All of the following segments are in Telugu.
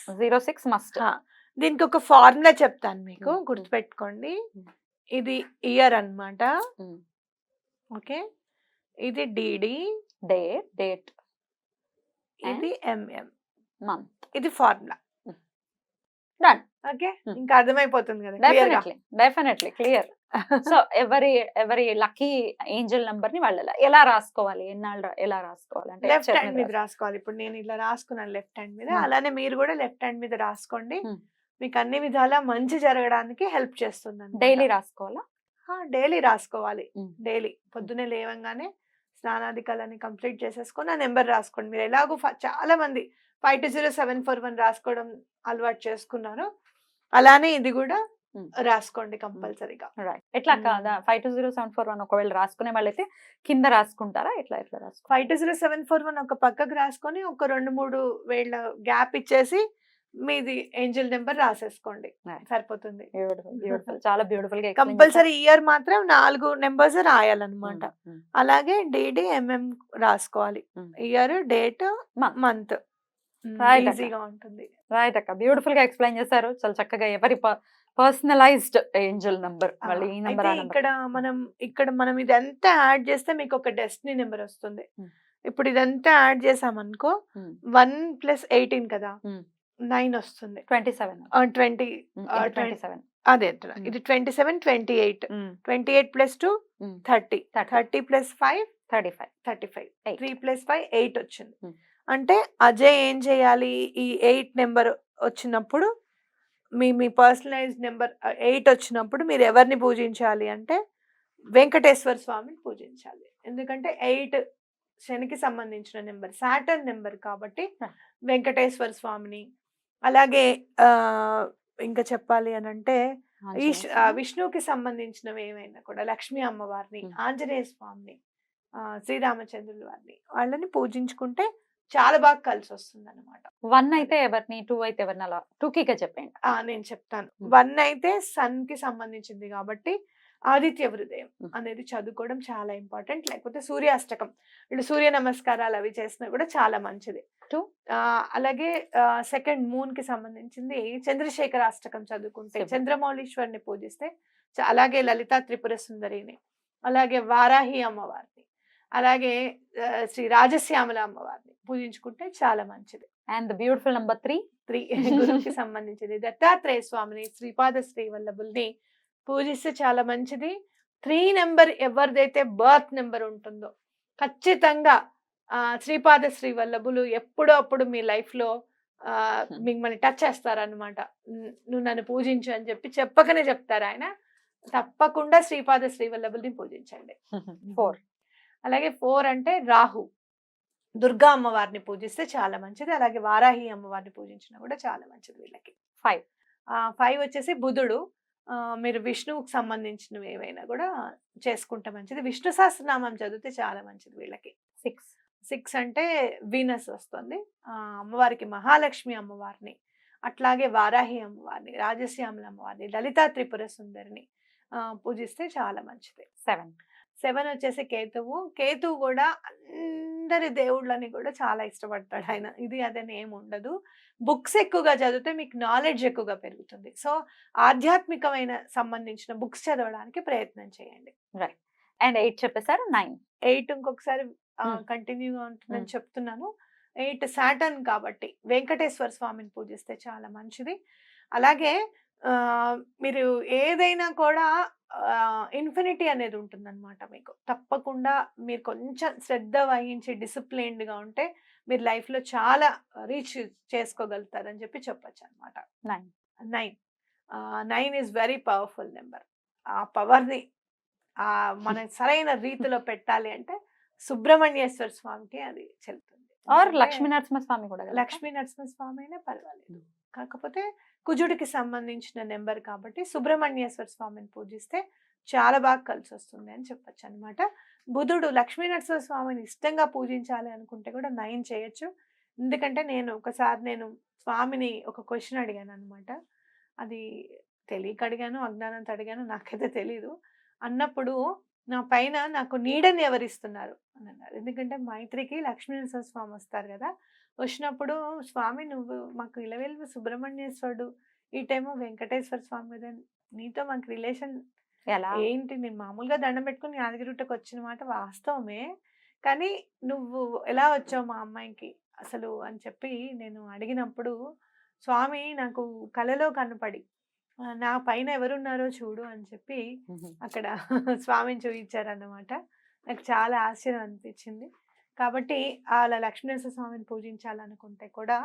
06 మస్ట్. దీనికి ఒక ఫార్ములా చెప్తాను మీకు, గుర్తుపెట్టుకోండి. ఇది ఇయర్ అన్నమాట. ఓకే, ఇది డిడి, డేట్, ఇది ఎంఎం, మంత్. ఇది ఫార్ములా. డన్. ఓకే, ఇంకా అర్థమైపోతుంది కదా క్లియర్ గా. Definitely clear. సో ఎవరి లక్కీ ఏంజల్ నంబర్ ని వాళ్ళు ఎలా రాసుకోవాలి, ఎలా రాసుకోవాలి అంటే లెఫ్ట్ హ్యాండ్ మీద రాసుకోవాలి. ఇప్పుడు నేను ఇలా రాసుకున్నాను లెఫ్ట్ హ్యాండ్ మీద, అలానే మీరు కూడా లెఫ్ట్ హ్యాండ్ మీద రాసుకోండి. మీకు అన్ని విధాలా మంచి జరగడానికి హెల్ప్ చేస్తుంది. డైలీ రాసుకోవాలా? డైలీ రాసుకోవాలి. డైలీ పొద్దునే లేవంగానే స్నానాధికాలని కంప్లీట్ చేసేసుకొని ఆ నెంబర్ రాసుకోండి. మీరు ఎలాగో చాలా మంది 520741 రాసుకోవడం అలవాటు చేసుకున్నారు, అలానే ఇది కూడా రాసుకోండి కంపల్సరీగా. ఎట్లా కాదా 520741 ఒకవేళ రాసుకునే వాళ్ళైతే కింద రాసుకుంటారా? ఎట్లా 520741 ఒక పక్కకు రాసుకొని ఒక 2-3 వేళ్ళ గ్యాప్ ఇచ్చేసి మీది ఏంజల్ నెంబర్ రాసేసుకోండి, సరిపోతుంది. చాలా బ్యూటిఫుల్ గా. కంపల్సరీ ఇయర్ మాత్రం 4 నెంబర్స్ రాయాలన్నమాట. అలాగే డిడి ఎంఎం రాసుకోవాలి. Year, date, month. ఈజీగా ఉంటుంది. రైట్ అక్క, బ్యూటిఫుల్ గా ఎక్స్ప్లెయిన్ చేశారు చాలా చక్కగా. ఎవరి పర్సనలైజ్డ్ ఏంజల్ నంబర్, మళ్ళీ ఈ నంబర్ ఇక్కడ మనం ఇదంతా యాడ్ చేస్తే మీకు ఒక డెస్టినీ నెంబర్ వస్తుంది. ఇప్పుడు ఇదంతా యాడ్ చేసామనుకో 1 + 18 కదా, 9 వస్తుంది. 27. 27 అదే, ఇది 27, 28. 28 + 2 30, 30 + 5 35, 3 + 5 8 వచ్చింది. అంటే అజయ్ ఏం చేయాలి, ఈ 8 నెంబర్ వచ్చినప్పుడు మీ పర్సనలైజ్డ్ నెంబర్ 8 వచ్చినప్పుడు మీరు ఎవరిని పూజించాలి అంటే వెంకటేశ్వర స్వామిని పూజించాలి. ఎందుకంటే 8 శనికి సంబంధించిన నెంబర్, సాటర్న్ నెంబర్ కాబట్టి వెంకటేశ్వర స్వామిని. అలాగే ఇంకా చెప్పాలి అని అంటే విష్ణువుకి సంబంధించినవి ఏమైనా కూడా లక్ష్మీ అమ్మవారిని, ఆంజనేయ స్వామిని, శ్రీరామచంద్రుల వారిని, వాళ్ళని పూజించుకుంటే చాలా బాగా కలిసి వస్తుంది అనమాట. 1 అయితే ఎవరిని, 2 అయితే ఎవరిని, అలా టూకీగా చెప్పండి. నేను చెప్తాను. 1 అయితే సన్ కి సంబంధించింది కాబట్టి ఆదిత్య హృదయం అనేది చదువుకోవడం చాలా ఇంపార్టెంట్. లేకపోతే సూర్యాష్టకం, వీళ్ళు సూర్య నమస్కారాలు అవి చేసినా కూడా చాలా మంచిది. అలాగే సెకండ్ మూన్ కి సంబంధించింది చంద్రశేఖర అష్టకం చదువుకుంటే, చంద్రమౌళీశ్వరిని పూజిస్తే, అలాగే లలితా త్రిపుర సుందరిని, అలాగే వారాహి అమ్మవారిని, అలాగే శ్రీ రాజశ్యామల అమ్మవారిని పూజించుకుంటే చాలా మంచిది. అండ్ బ్యూటిఫుల్ నంబర్ 3 గురువుకి సంబంధించింది దత్తాత్రేయ స్వామిని, శ్రీపాద శ్రీవల్లభుల్ని పూజిస్తే చాలా మంచిది. 3 నెంబర్ ఎవరిదైతే బర్త్ నెంబర్ ఉంటుందో ఖచ్చితంగా శ్రీపాద శ్రీవల్లభులు ఎప్పుడో అప్పుడు మీ లైఫ్ లో మిమ్మల్ని టచ్ చేస్తారనమాట. నువ్వు నన్ను పూజించు అని చెప్పకనే చెప్తారు ఆయన. తప్పకుండా శ్రీపాద శ్రీవల్లభుల్ని పూజించండి. 4 అలాగే 4 అంటే రాహు, దుర్గా అమ్మవారిని పూజిస్తే చాలా మంచిది. అలాగే వారాహి అమ్మవారిని పూజించినా కూడా చాలా మంచిది వీళ్ళకి. 5 వచ్చేసి బుధుడు. మీరు విష్ణువుకి సంబంధించినవి ఏవైనా కూడా చేసుకుంటే మంచిది. విష్ణు సహస్రనామం చదివితే చాలా మంచిది వీళ్ళకి. 6 అంటే వీనస్ వస్తుంది. అమ్మవారికి మహాలక్ష్మి అమ్మవారిని, అట్లాగే వారాహి అమ్మవారిని, రాజశ్యామల అమ్మవారిని, లలితా త్రిపుర సుందరిని పూజిస్తే చాలా మంచిది. 7 వచ్చేసి కేతువు. కేతువు కూడా అందరి దేవుళ్ళని కూడా చాలా ఇష్టపడతాడు ఆయన. ఇది అదని ఏమి ఉండదు. బుక్స్ ఎక్కువగా చదివితే మీకు నాలెడ్జ్ ఎక్కువగా పెరుగుతుంది. సో ఆధ్యాత్మికమైన సంబంధించిన బుక్స్ చదవడానికి ప్రయత్నం చేయండి. రైట్. అండ్ 8 చెప్పేసారు. 8 ఇంకొకసారి కంటిన్యూగా ఉంటుందని చెప్తున్నాను. 8 సాటర్న్ కాబట్టి వెంకటేశ్వర స్వామిని పూజిస్తే చాలా మంచిది. అలాగే మీరు ఏదైనా కూడా ఇన్ఫినిటీ అనేది ఉంటుందన్నమాట మీకు. తప్పకుండా మీరు కొంచెం శ్రద్ధ వహించి డిసిప్లైన్డ్గా ఉంటే మీరు లైఫ్లో చాలా రీచ్ చేసుకోగలుగుతారని చెప్పొచ్చు అనమాట. 9 ఈజ్ వెరీ పవర్ఫుల్ నెంబర్. ఆ పవర్ని మన సరైన రీతిలో పెట్టాలి అంటే సుబ్రహ్మణ్యేశ్వర స్వామికి అది చెల్లుతుంది. లక్ష్మీ నరసింహస్వామి కూడా. లక్ష్మీ నరసింహస్వామి అయినా పర్వాలేదు, కాకపోతే కుజుడికి సంబంధించిన నెంబర్ కాబట్టి సుబ్రహ్మణ్యేశ్వర స్వామిని పూజిస్తే చాలా బాగా కలిసి వస్తుంది అని చెప్పొచ్చు అనమాట. బుధుడు లక్ష్మీ నరసింహ స్వామిని ఇష్టంగా పూజించాలి అనుకుంటే కూడా 9 చేయొచ్చు. ఎందుకంటే నేను స్వామిని ఒక క్వశ్చన్ అడిగాను అనమాట. అది తెలియక అడిగాను, అజ్ఞానంతో అడిగాను, నాకైతే తెలీదు. అన్నప్పుడు నా పైన నాకు నీడని ఎవరిస్తున్నారు అని అన్నారు. ఎందుకంటే మైత్రికి లక్ష్మీ నరసింహ స్వామి వస్తారు కదా, వచ్చినప్పుడు స్వామి నువ్వు మాకు ఇలవేల్పు సుబ్రహ్మణ్యేశ్వరుడు, ఈ టైము వెంకటేశ్వర స్వామి కదా, నీతో మాకు రిలేషన్ ఎలా ఏంటి? నేను మామూలుగా దండం పెట్టుకుని యాదగిరిగుట్టకు వచ్చిన మాట వాస్తవమే. కానీ నువ్వు ఎలా వచ్చావు మా అమ్మాయికి అసలు అని చెప్పి నేను అడిగినప్పుడు, స్వామి నాకు కలలో కనపడి నా పైన ఎవరున్నారో చూడు అని చెప్పి అక్కడ స్వామిని చూయించారన్నమాట. నాకు చాలా ఆశ్చర్యం అనిపించింది. కాబట్టి అలా లక్ష్మీనరసింహ స్వామిని పూజించాలనుకుంటే కూడా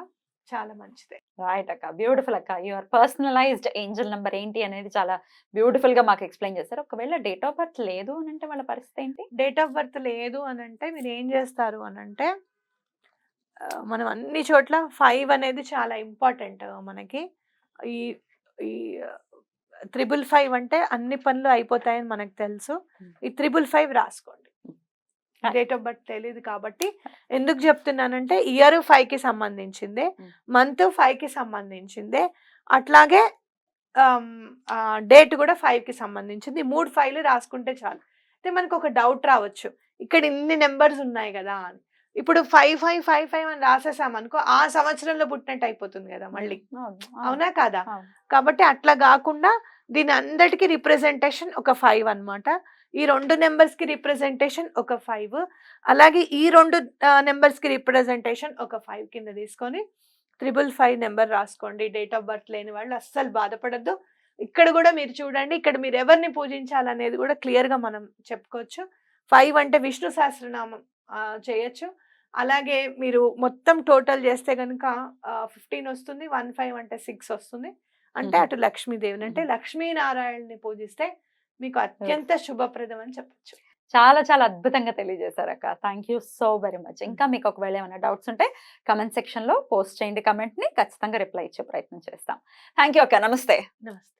చాలా మంచిదే. రైట్ అక్క, బ్యూటిఫుల్ అక్క. యువర్ పర్సనలైజ్డ్ ఏంజల్ నంబర్ ఏంటి అనేది చాలా బ్యూటిఫుల్ గా మాకు ఎక్స్ప్లెయిన్ చేశారు. ఒకవేళ డేట్ ఆఫ్ బర్త్ లేదు అని అంటే వాళ్ళ పరిస్థితి ఏంటి? డేట్ ఆఫ్ బర్త్ లేదు అనంటే మీరు ఏం చేస్తారు అనంటే, మనం అన్ని చోట్ల 5 అనేది చాలా ఇంపార్టెంట్ మనకి. ఈ ఈ 555 అంటే అన్ని పనులు అయిపోతాయని మనకు తెలుసు. ఈ 555 రాసుకోండి. డేట్ ఆఫ్ బర్త్ తెలీదు కాబట్టి ఎందుకు చెప్తున్నానంటే, ఇయర్ 5కి సంబంధించిందే, మంత్ 5కి సంబంధించిందే, అట్లాగే డేట్ కూడా 5కి సంబంధించింది. 3 5లు రాసుకుంటే చాలు. అయితే మనకు ఒక డౌట్ రావచ్చు, ఇక్కడ ఇన్ని నెంబర్స్ ఉన్నాయి కదా అని. ఇప్పుడు 5555 అని రాసేసామనుకో ఆ సంవత్సరంలో పుట్టినట్టు అయిపోతుంది కదా మళ్ళీ, అవునా కాదా? కాబట్టి అట్లా కాకుండా దీని అందరికి రిప్రజెంటేషన్ ఒక 5 అన్నమాట. ఈ 2 నెంబర్స్ కి రిప్రజెంటేషన్ ఒక 5, అలాగే ఈ 2 నెంబర్స్ కి రిప్రజెంటేషన్ ఒక 5 కింద తీసుకొని 555 నెంబర్ రాసుకోండి. డేట్ ఆఫ్ బర్త్ లేని వాళ్ళు అస్సలు బాధపడద్దు. ఇక్కడ కూడా మీరు చూడండి, ఇక్కడ మీరు ఎవరిని పూజించాలనేది కూడా క్లియర్ గా మనం చెప్పుకోవచ్చు. 5 అంటే విష్ణు సహస్రనామం చేయొచ్చు. అలాగే మీరు మొత్తం టోటల్ చేస్తే కనుక 15 వస్తుంది. 15 అంటే 6 వస్తుంది. అంటే అటు లక్ష్మీదేవిని అంటే లక్ష్మీనారాయణని పూజిస్తే మీకు అత్యంత శుభప్రదం అని చెప్పొచ్చు. చాలా చాలా అద్భుతంగా తెలియజేశారు అక్క. Thank you so very much. ఇంకా మీకు ఒకవేళ ఏమైనా డౌట్స్ ఉంటే కమెంట్ సెక్షన్ లో పోస్ట్ చేయండి. కమెంట్ ని ఖచ్చితంగా రిప్లై ఇచ్చే ప్రయత్నం చేస్తాం. థ్యాంక్ యూ అక్క. నమస్తే. నమస్తే.